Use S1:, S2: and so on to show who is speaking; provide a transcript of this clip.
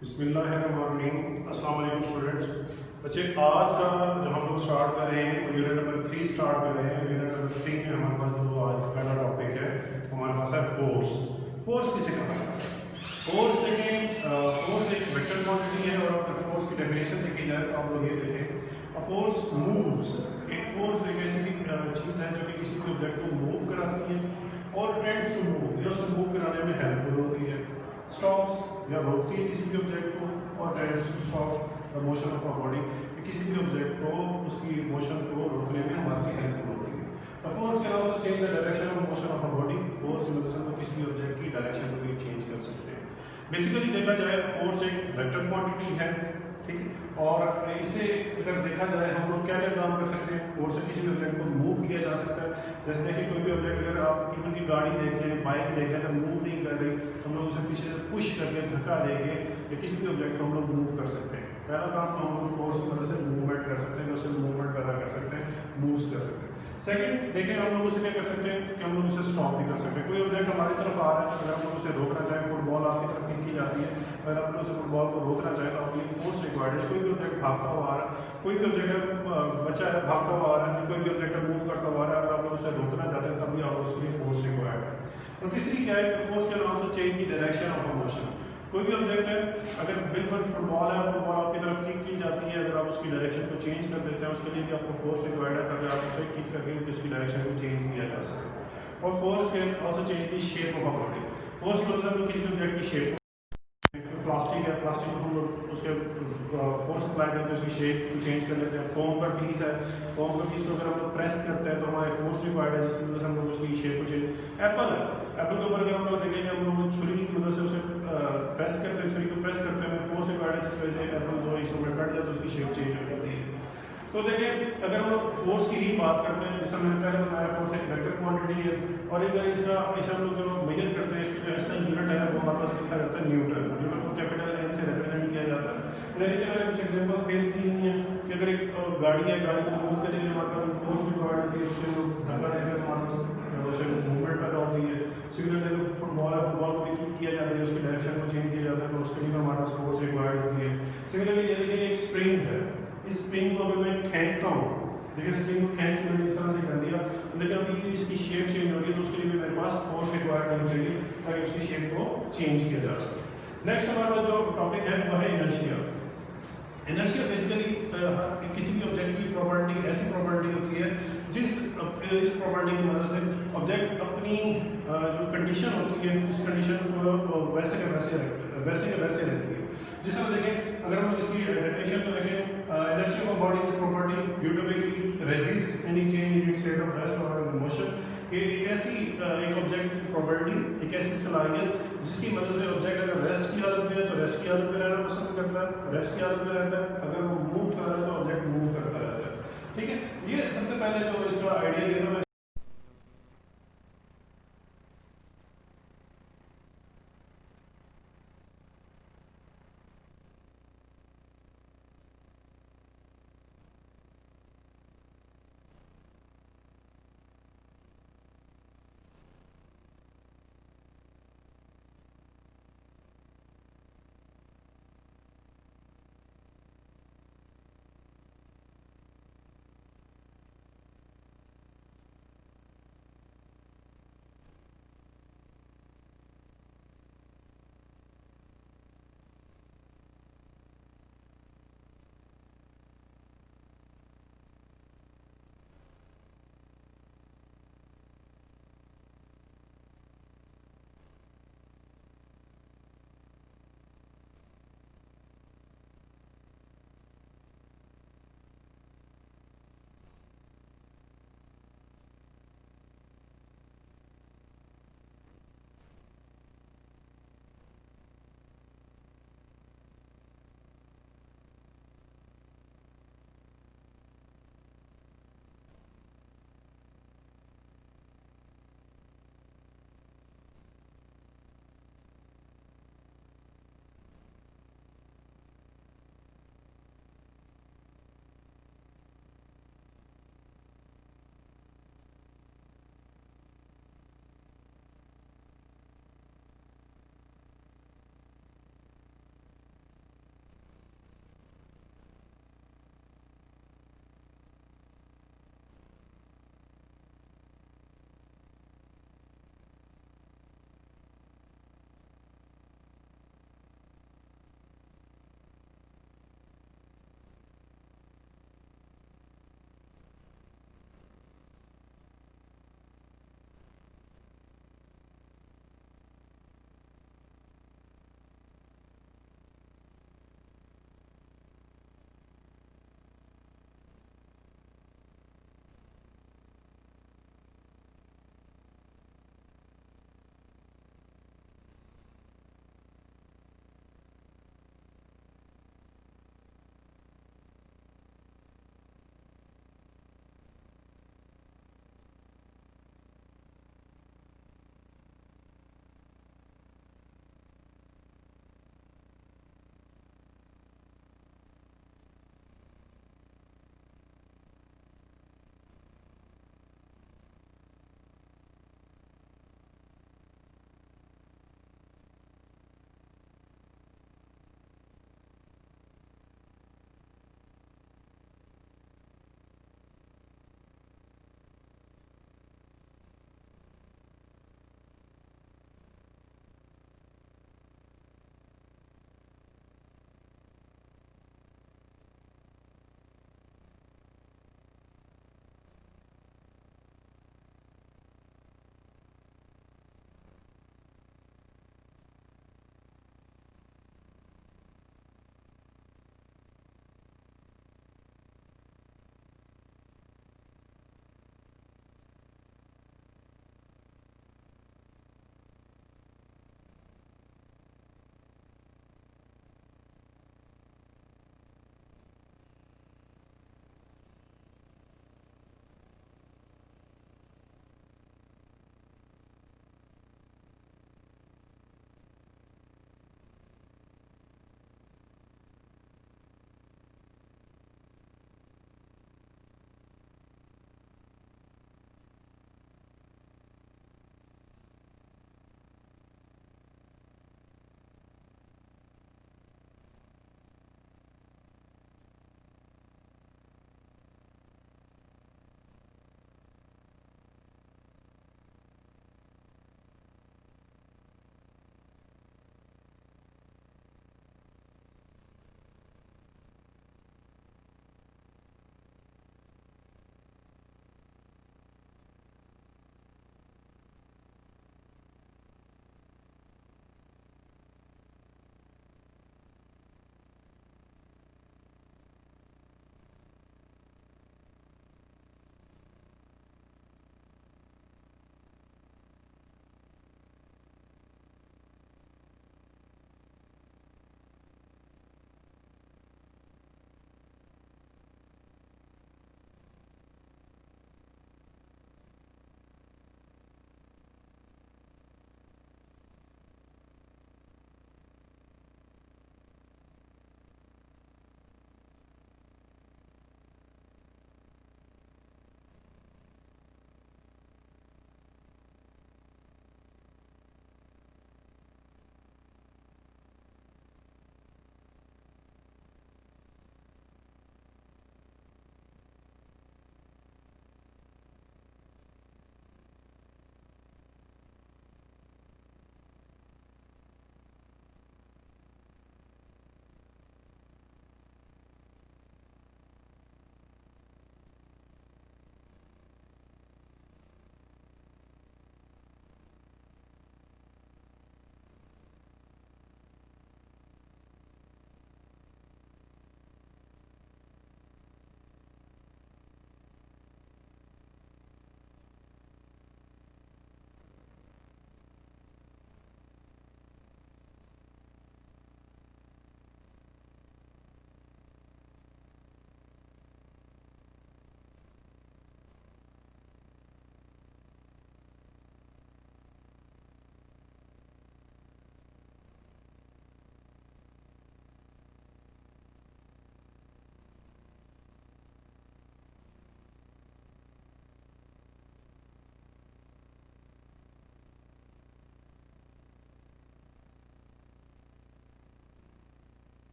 S1: बिस्मिल्लाहिर्रहमानिर्रहीम। अस्सलाम वालेकुम स्टूडेंट्स। बच्चे आज का जो हम लोग स्टार्ट कर रहे हैं यूनिट नंबर 3 स्टार्ट कर रहे हैं। यूनिट नंबर 3 में हमारे पास जो आज पहला टॉपिक है हमारे पास है फोर्स। फोर्स किसे कहते हैं? फोर्स देखें, फोर्स एक वेक्टर क्वांटिटी है और अगर फोर्स की डेफिनेशन देखी जाए तो आप लोग ये देखें, फोर्स मूव्स। एक फोर्स एक ऐसी चीज़ है जो कि किसी भी ऑब्जेक्ट को मूव कराती है और टेंड्स टू मूव या उसे मूव कराने में हेल्पफुल होती है। स्टॉप्स या रोकती है किसी भी ऑब्जेक्ट को और tends to stop the motion of a body, किसी भी ऑब्जेक्ट को उसकी मोशन को रोकने में हमारी हेल्पफुल होती है। The force can also change the direction of motion of a body. Force की मदद से तो किसी भी ऑब्जेक्ट की डायरेक्शन को भी चेंज कर सकते हैं। बेसिकली देखा जाए फोर्स एक वेक्टर क्वांटिटी है, ठीक है, और इसे अगर देखा जाए हम लोग क्या क्या काम कर सकते हैं। फोर्स से किसी भी ऑब्जेक्ट को मूव किया जा सकता है। जैसे देखिए कोई भी ऑब्जेक्ट अगर आप इवन की गाड़ी देख लें, बाइक देख लें, अगर मूव नहीं कर रही तो हम लोग उसे पीछे से पुश करके धक्का देके या किसी भी ऑब्जेक्ट को हम लोग मूव कर सकते हैं। पहला काम तो हम लोग फोर्स की मदद से मूवमेंट कर सकते हैं, उससे मूवमेंट पैदा कर सकते हैं, मूव्स कर सकते हैं। सेकंड देखें, हम लोग उसे क्या कर सकते हैं कि हम लोग उसे स्टॉप भी कर सकते हैं। कोई ऑब्जेक्ट हमारी तरफ आ रहा है, अगर हम लोग उसे रोकना चाहें, फुटबॉल आपकी तरफ खींची जाती है, अगर आप उसे फुटबॉल को रोकना चाहें तो आपके लिए फोर्स रिक्वायर्ड है। कोई भी ऑब्जेक्ट भागता हुआ आ रहा है, कोई भी ऑब्जेक्ट बच्चा है भागता हुआ आ रहा है, कोई भी ऑब्जेक्ट मूव करता हुआ आ रहा है, अगर आप लोग उसे रोकना चाहते हैं तब भी आप उसके लिए फोर्स रिक्वायर्ड है। और तीसरी क्या है, force can also change the direction of a motion. कोई भी ऑब्जेक्ट है, अगर बिल्कुल फुटबॉल है, फुटबॉल आपकी तरफ किक की जाती है, अगर आप उसकी डायरेक्शन को चेंज कर देते हैं उसके लिए भी आपको फोर्स रिक्वायर्ड है ताकि आप उसे किक करके उसकी डायरेक्शन को चेंज किया जा सके। और force can also change the shape of a body. Force की मदद से किसी भी ऑब्जेक्ट की शेप, प्लास्टिक है, प्लास्टिक को हम लोग उसके फोर्स अप्लाई करके उसकी शेप को चेंज कर लेते हैं। फोम का पीस है, फोम का पीस को अगर हम लोग प्रेस करते हैं तो हमारे फोर्स रिक्वायर्ड है जिसकी वजह से हम लोग उसकी शेप को चेंज। एप्पल है, एप्पल के ऊपर अगर हम लोग देखेंगे हम लोग छुरी की मदद से उसे प्रेस करते हैं, छुरी को प्रेस करते हैं, फोर्स रिक्वायर्ड है जिसकी वजह से एप्पल दो हिस्सों में कट जाए तो उसकी शेप चेंज हो जाती है। तो देखिए अगर हम लोग फोर्स की ही बात करते हैं, जैसा मैंने पहले बताया फोर्स एक वेक्टर क्वांटिटी है और एक बार इसका ऐसा हम लोग जो मेजर करते हैं इसकी जो ऐसा यूनिट है वो हमारे पास लिखा जाता है न्यूटन। न्यूटन को कैपिटल एन से रिप्रेजेंट किया जाता है। मेरे नीचे मैंने कुछ एग्जांपल पेश की हुई है कि अगर एक गाड़ी है, गाड़ी को मूव करने के लिए हमारे पास फोर्स रिक्वायर्ड होती है, उससे धक्का देकर हमारे पास उसे मूवमेंट पैदा होती है। सिमिलरली फुटबॉल है, फुटबॉल को भी किक किया जाता है, उसकी डायरेक्शन को चेंज किया जाता है तो उसके लिए हमारे पास फोर्स रिक्वायर्ड होती है। सिमिलरली ये देखिए एक स्प्रिंग है, इस स्प्रिंग को अगर मैं खींचता हूँ, देखिए स्प्रिंग को खींच के मैंने इस तरह से कर दिया, लेकिन अभी इसकी शेप चेंज हो रही है तो उसके लिए भी मेरे पास फोर्स रिक्वायर्ड होनी चाहिए ताकि उसकी शेप को चेंज किया जा सके। नेक्स्ट हमारा जो टॉपिक है वो है इनर्शिया। इनर्शिया बेसिकली किसी भी ऑब्जेक्ट की प्रॉपर्टी ऐसी प्रॉपर्टी होती है इस प्रॉपर्टी की मदद से ऑब्जेक्ट अपनी जो कंडीशन होती है उस कंडीशन को वैसे के वैसे रहती है। जिसमें देखें अगर हम इसकी डेफिनेशन को देखें, inertia of body is property due to which it resist any change in its state of rest और मोशन। कि एक ऐसी एक ऑब्जेक्ट की प्रॉपर्टी, एक ऐसी सलाहियत जिसकी मदद से ऑब्जेक्ट अगर रेस्ट की हालत में है तो रेस्ट की हालत में रहना पसंद करता है, रेस्ट की हालत में रहता है, अगर वो मूव कर रहा है तो ऑब्जेक्ट मूव करता रहता है। ठीक है, ये सबसे पहले जो इसका आइडिया दिया था